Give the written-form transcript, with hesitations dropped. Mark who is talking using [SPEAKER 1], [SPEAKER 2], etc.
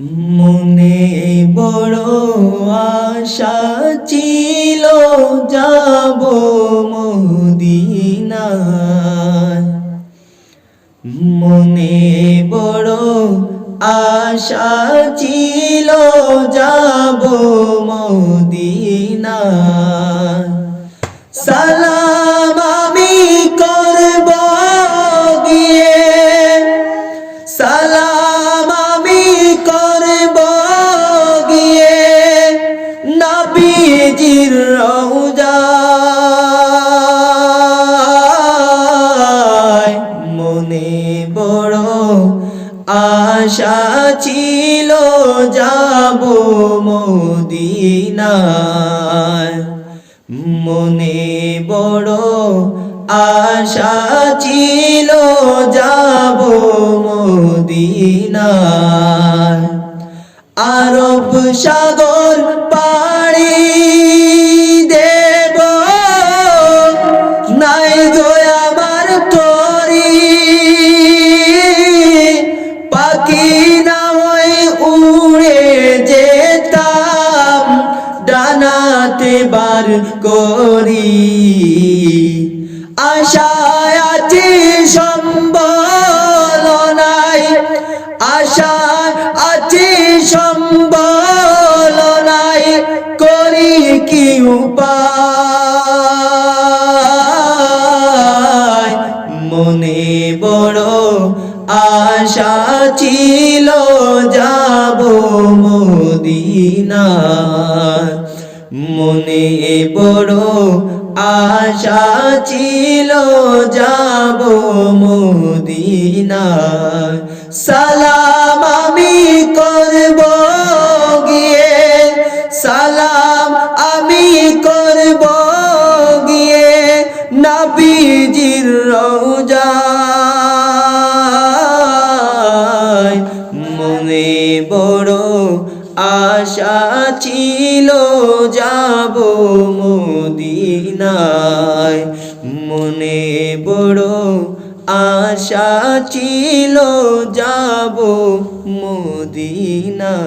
[SPEAKER 1] মনে বড় আশা ছিল যাব মদিনায়। মনে বড় আশা ছিল যাব মদিনায়। সালাম আমি করব গিয়ে, সালাম আমি করব গিয়ে নবীজির রওজায়। মনে বড় আশা ছিল যাব মদিনায়। মনে বড় আশা ছিল যাব মদিনায়। আরব সাগর পাড়ি দেব, নাই গো আমার তরি। পাখি না হয়ে উড়ে যেতাম ডানাতে বার করি। আশায় আছি সম্বল নাই, আশায় আছি সম্বল নাই, করি কি উপায়। মনে বড় আশা ছিল যাব মদিনায়। মনে বড় আশা ছিল যাব মদিনায়। সালাম আমি করব গিয়ে, সালাম আমি করব গিয়ে নবীজির রওজায়। মনে বড় আশা ছিল যাব মদিনায়। মনে বড় আশা ছিল যাব মদিনায়।